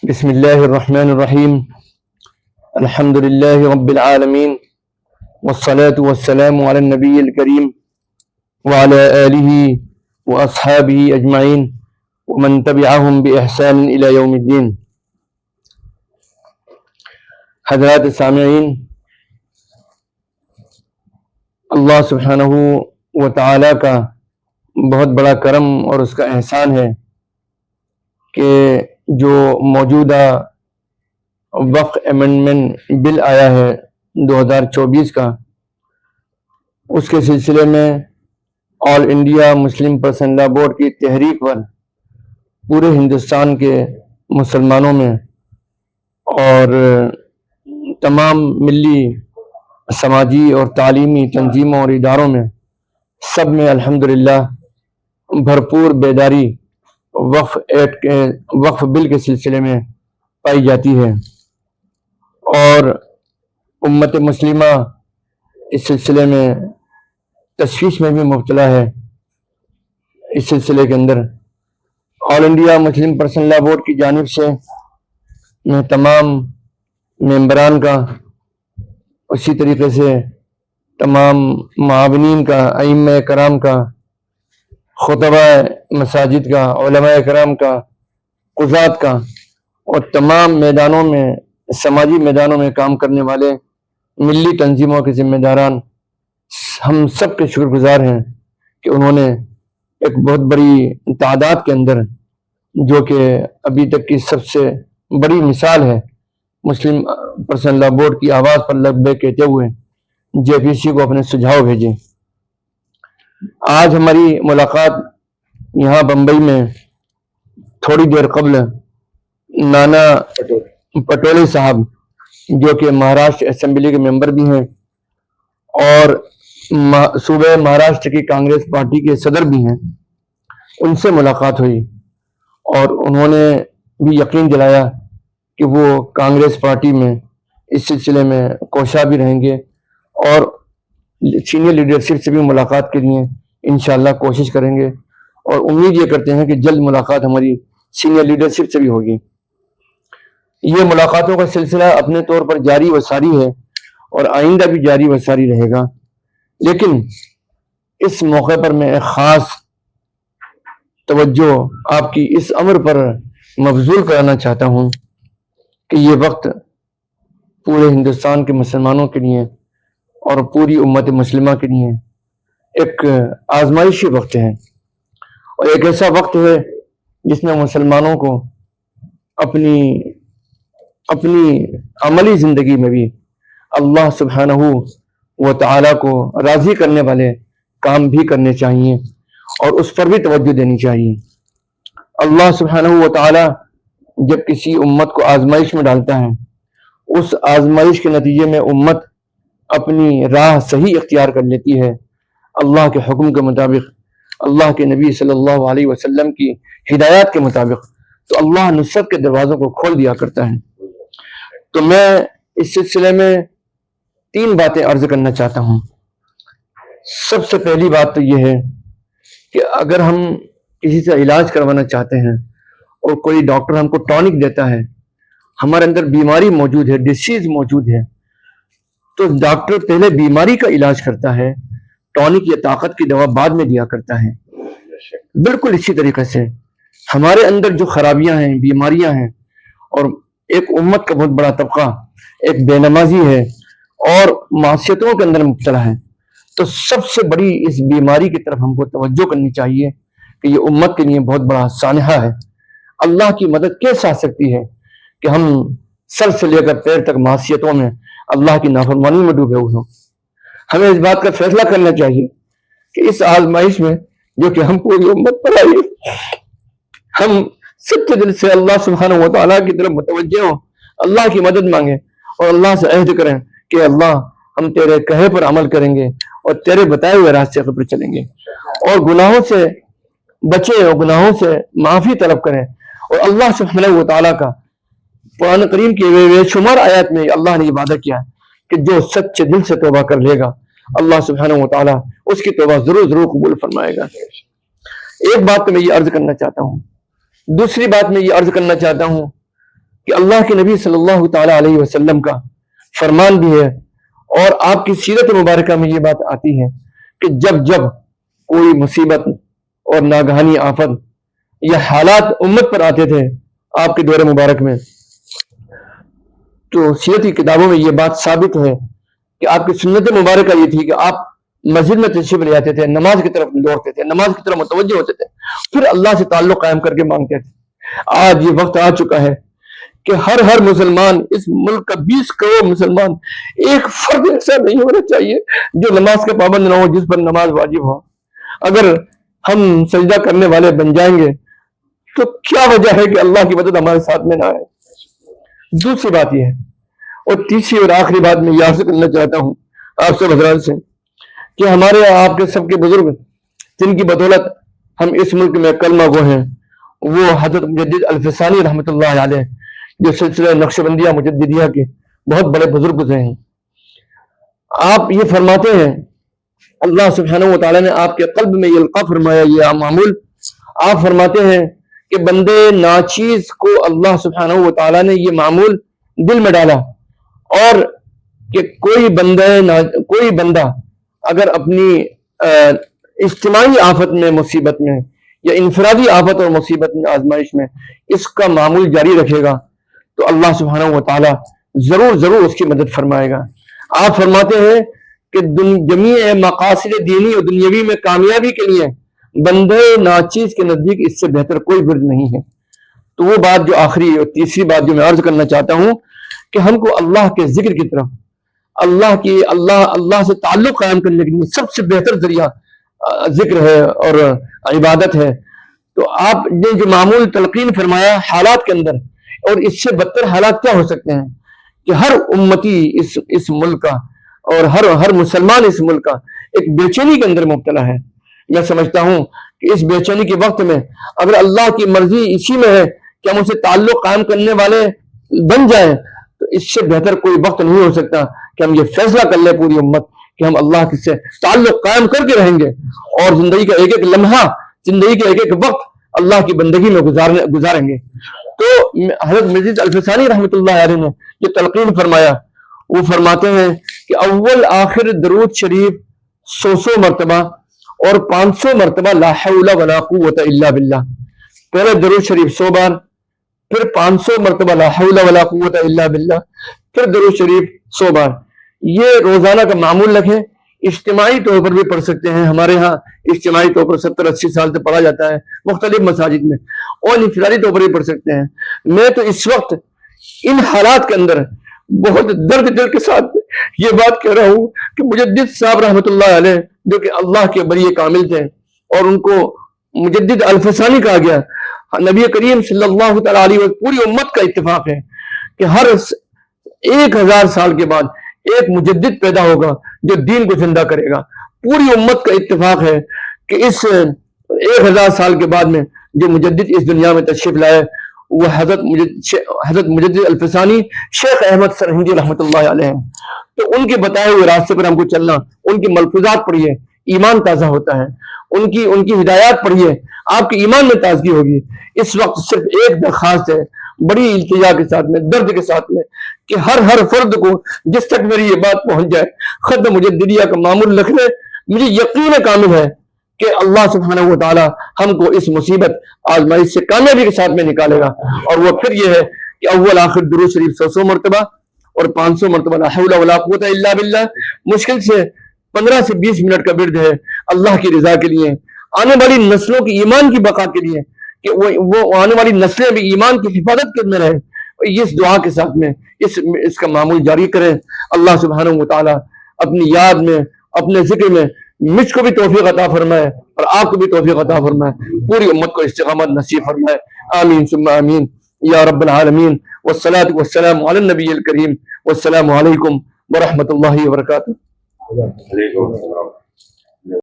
بسم الله الرحمن الرحيم. الحمد لله رب العالمين، والصلاة والسلام على النبي الكريم وعلى آله وأصحابه أجمعين ومن تبعهم بإحسان إلى يوم الدين. حضرات سامعین، اللہ سبحانہ و تعالیٰ کا بہت بڑا کرم اور اس کا احسان ہے کہ جو موجودہ وقف امینڈمنٹ بل آیا ہے 2024 کا، اس کے سلسلے میں آل انڈیا مسلم پرسنل لا بورڈ کی تحریک پر پورے ہندوستان کے مسلمانوں میں اور تمام ملی سماجی اور تعلیمی تنظیموں اور اداروں میں سب میں الحمدللہ بھرپور بیداری وقف بل کے سلسلے میں پائی جاتی ہے، اور امت مسلمہ اس سلسلے میں تشویش میں بھی مبتلا ہے۔ اس سلسلے کے اندر آل انڈیا مسلم پرسنل لا بورڈ کی جانب سے میں تمام ممبران کا، اسی طریقے سے تمام معاونین کا، ائمہ کرام کا، خطبہ مساجد کا، علماء کرام کا، قضات کا، اور تمام میدانوں میں، سماجی میدانوں میں کام کرنے والے ملی تنظیموں کے ذمہ داران، ہم سب کے شکر گزار ہیں کہ انہوں نے ایک بہت بڑی تعداد کے اندر، جو کہ ابھی تک کی سب سے بڑی مثال ہے، مسلم پرسنل لا بورڈ کی آواز پر لبیک کہتے ہوئے جے پی سی کو اپنے سجھاؤ بھیجے۔ آج ہماری ملاقات یہاں بمبئی میں تھوڑی دیر قبل نانا پٹولے صاحب، جو کہ مہاراشٹر اسمبلی کے ممبر بھی ہیں اور صوبہ مہاراشٹر کی کانگریس پارٹی کے صدر بھی ہیں، ان سے ملاقات ہوئی اور انہوں نے بھی یقین دلایا کہ وہ کانگریس پارٹی میں اس سلسلے میں کوشاں بھی رہیں گے اور سینئر لیڈرشپ سے بھی ملاقات کے لیے انشاءاللہ کوشش کریں گے، اور امید یہ کرتے ہیں کہ جلد ملاقات ہماری سینئر لیڈرشپ سے بھی ہوگی۔ یہ ملاقاتوں کا سلسلہ اپنے طور پر جاری و ساری ہے اور آئندہ بھی جاری و ساری رہے گا، لیکن اس موقع پر میں ایک خاص توجہ آپ کی اس امر پر مبذول کرانا چاہتا ہوں کہ یہ وقت پورے ہندوستان کے مسلمانوں کے لیے اور پوری امت مسلمہ کے لیے ایک آزمائشی وقت ہے، اور ایک ایسا وقت ہے جس میں مسلمانوں کو اپنی عملی زندگی میں بھی اللہ سبحانہ و تعالیٰ کو راضی کرنے والے کام بھی کرنے چاہیے اور اس پر بھی توجہ دینی چاہیے۔ اللہ سبحانہ و تعالیٰ جب کسی امت کو آزمائش میں ڈالتا ہے، اس آزمائش کے نتیجے میں امت اپنی راہ صحیح اختیار کر لیتی ہے، اللہ کے حکم کے مطابق، اللہ کے نبی صلی اللہ علیہ وسلم کی ہدایات کے مطابق، تو اللہ نصرت کے دروازوں کو کھول دیا کرتا ہے۔ تو میں اس سلسلے میں 3 باتیں عرض کرنا چاہتا ہوں۔ سب سے پہلی بات تو یہ ہے کہ اگر ہم کسی سے علاج کروانا چاہتے ہیں اور کوئی ڈاکٹر ہم کو ٹونک دیتا ہے، ہمارے اندر بیماری موجود ہے، ڈیسیز موجود ہے، تو ڈاکٹر پہلے بیماری کا علاج کرتا ہے، ٹونک یا طاقت کی دوا بعد میں دیا کرتا ہے۔ بالکل اسی طریقے سے ہمارے اندر جو خرابیاں ہیں، بیماریاں ہیں، اور ایک امت کا بہت بڑا طبقہ ایک بے نمازی ہے اور معصیتوں کے اندر مبتلا ہے، تو سب سے بڑی اس بیماری کی طرف ہم کو توجہ کرنی چاہیے کہ یہ امت کے لیے بہت بڑا سانحہ ہے۔ اللہ کی مدد کیسے آ سکتی ہے کہ ہم سر سے لے کر پیر تک معصیتوں میں، اللہ کی نافرمانی میں ڈوبے ہوئے ہوں۔ ہمیں اس بات کا فیصلہ کرنا چاہیے کہ اس آزمائش میں جو کہ ہم پوری امت پر آئی، ہم سچے دل سے اللہ سبحانہ و تعالیٰ کی طرف متوجہ ہوں، اللہ کی مدد مانگیں اور اللہ سے عہد کریں کہ اللہ ہم تیرے کہے پر عمل کریں گے اور تیرے بتائے ہوئے راستے پر چلیں گے، اور گناہوں سے بچیں اور گناہوں سے معافی طلب کریں، اور اللہ سبحانہ و تعالیٰ کا قرآن کریم کی بے شمار آیات میں اللہ نے یہ وعدہ کیا کہ جو سچے دل سے توبہ کر لے گا، اللہ سبحانہ و تعالیٰ اس کی توبہ ضرور قبول فرمائے گا۔ ایک بات تو میں یہ عرض کرنا چاہتا ہوں۔ دوسری بات میں یہ عرض کرنا چاہتا ہوں کہ اللہ کے نبی صلی اللہ تعالی علیہ وسلم کا فرمان بھی ہے اور آپ کی سیرت مبارکہ میں یہ بات آتی ہے کہ جب جب کوئی مصیبت اور ناگہانی آفت یا حالات امت پر آتے تھے آپ کے دور مبارک میں، تو سیرت کی کتابوں میں یہ بات ثابت ہے کہ آپ کی سنت مبارکہ یہ تھی کہ آپ مسجد میں تشریف لے آتے تھے، نماز کی طرف دوڑتے تھے، نماز کی طرف متوجہ ہوتے تھے، پھر اللہ سے تعلق قائم کر کے مانگتے تھے۔ آج یہ وقت آ چکا ہے کہ ہر مسلمان، اس ملک کا 20 کروڑ مسلمان، ایک فرد ایسا نہیں ہونا چاہیے جو نماز کا پابند نہ ہو، جس پر نماز واجب ہو۔ اگر ہم سجدہ کرنے والے بن جائیں گے تو کیا وجہ ہے کہ اللہ کی مدد ہمارے ساتھ میں نہ آئے؟ دوسری بات یہ ہے، اور تیسری اور آخری بات میں یہ عرض کرنا چاہتا ہوں آپ سب حضرات سے کہ ہمارے آپ کے سب کے بزرگ جن کی بدولت ہم اس ملک میں کلمہ گو ہیں، وہ حضرت مجدد الفسانی رحمۃ اللہ علیہ، جو سلسلہ نقشبندیہ مجددیہ کے بہت بڑے بزرگ گزرے ہیں۔ آپ یہ فرماتے ہیں، اللہ سبحانہ و تعالیٰ نے آپ کے قلب میں یہ القاء فرمایا، یہ معمول آپ فرماتے ہیں کہ بندے ناچیز کو اللہ سبحانہ و تعالیٰ نے یہ معمول دل میں ڈالا، اور کہ کوئی بندہ اگر اپنی اجتماعی آفت میں، مصیبت میں، یا انفرادی آفت اور مصیبت میں، آزمائش میں اس کا معمول جاری رکھے گا تو اللہ سبحانہ و تعالیٰ ضرور اس کی مدد فرمائے گا۔ آپ فرماتے ہیں کہ جمیع مقاصد دینی اور دنیاوی میں کامیابی کے لیے بندے ناچیز کے نزدیک اس سے بہتر کوئی ورد نہیں ہے۔ تو وہ بات جو آخری اور تیسری بات جو میں عرض کرنا چاہتا ہوں کہ ہم کو اللہ کے ذکر کی طرف، اللہ سے تعلق قائم کرنے کے لیے سب سے بہتر ذریعہ ذکر ہے اور عبادت ہے۔ تو آپ نے جو معمول تلقین فرمایا حالات کے اندر، اور اس سے بدتر حالات کیا ہو سکتے ہیں کہ ہر امتی اس ملک کا اور ہر مسلمان اس ملک کا ایک بے چینی کے اندر مبتلا ہے۔ میں سمجھتا ہوں کہ اس بے چینی کے وقت میں اگر اللہ کی مرضی اسی میں ہے کہ ہم اسے تعلق قائم کرنے والے بن جائیں، تو اس سے بہتر کوئی وقت نہیں ہو سکتا کہ ہم یہ فیصلہ کر لیں پوری امت کہ ہم اللہ سے تعلق قائم کر کے رہیں گے، اور زندگی کا ایک ایک لمحہ، زندگی کا ایک ایک وقت اللہ کی بندگی میں گزاریں گے۔ تو حضرت مجدد الفسانی رحمۃ اللہ علیہ نے جو تلقین فرمایا، وہ فرماتے ہیں کہ اول آخر درود شریف 100 مرتبہ اور 500 مرتبہ لا حول ولا قوت الا باللہ۔ پہلے درود شریف 100 بار، پھر 500 مرتبہ لا حول ولا قوت الا باللہ، پھر درود شریف 100 بار۔ یہ روزانہ کا معمول رکھیں۔ اجتماعی طور پر بھی پڑھ سکتے ہیں، ہمارے ہاں اجتماعی طور پر 70-80 سال سے پڑھا جاتا ہے مختلف مساجد میں، اور انفرادی طور پر بھی پڑھ سکتے ہیں۔ میں تو اس وقت ان حالات کے اندر بہت درد دل کے ساتھ یہ بات کہہ رہا ہوں کہ مجدد صاحب رحمۃ اللہ علیہ، جو کہ اللہ کے بڑے کامل تھے اور ان کو مجدد الفسانی کہا گیا، نبی کریم صلی اللہ تعالیٰ علیہ وسلم پوری امت کا اتفاق ہے کہ ہر 1000 سال کے بعد ایک مجدد پیدا ہوگا جو دین کو زندہ کرے گا۔ پوری امت کا اتفاق ہے کہ اس 1000 سال کے بعد میں جو مجدد اس دنیا میں تشریف لائے وہ حضرت مجدد الفسانی شیخ احمد سرہندی رحمۃ اللہ علیہ ہیں۔ تو ان کے بتائے ہوئے راستے پر ہم کو چلنا، ان کی ملفوظات پڑھیے، ایمان تازہ ہوتا ہے، ان کی ہدایات پڑھیے، آپ کے ایمان میں تازگی ہوگی۔ اس وقت صرف ایک درخواست ہے، بڑی التجا کے ساتھ میں، درد کے ساتھ میں، کہ ہر فرد کو جس تک میری یہ بات پہنچ جائے، ختم مجددیہ کا معمول رکھ لے۔ مجھے یقین کامل ہے کہ اللہ سبحانہ و تعالی ہم کو اس مصیبت آزمائش سے کامیابی کے ساتھ میں نکالے گا، اور وہ پھر یہ ہے کہ اول آخر درود شریف 100 مرتبہ اور 500 مرتبہ لا حول ولا قوت الا باللہ، مشکل سے 15 سے 20 منٹ کا ورد ہے اللہ کی رضا کے لیے، آنے والی نسلوں کی ایمان کی بقا کے لیے، کہ وہ آنے والی نسلیں بھی ایمان کی حفاظت کرنے رہے۔ اس دعا کے ساتھ میں اس کا معمول جاری کریں۔ اللہ سبحانہ و تعالی اپنی یاد میں، اپنے ذکر میں مجھ کو بھی توفیق عطا فرمائے اور آپ کو بھی توفیق عطا فرمائے، پوری امت کو استقامت نصیب فرمائے۔ آمین ثم آمین یا رب العالمین، والصلاة والسلام علی النبی الکریم، والسلام علیکم ورحمۃ اللہ وبرکاتہ۔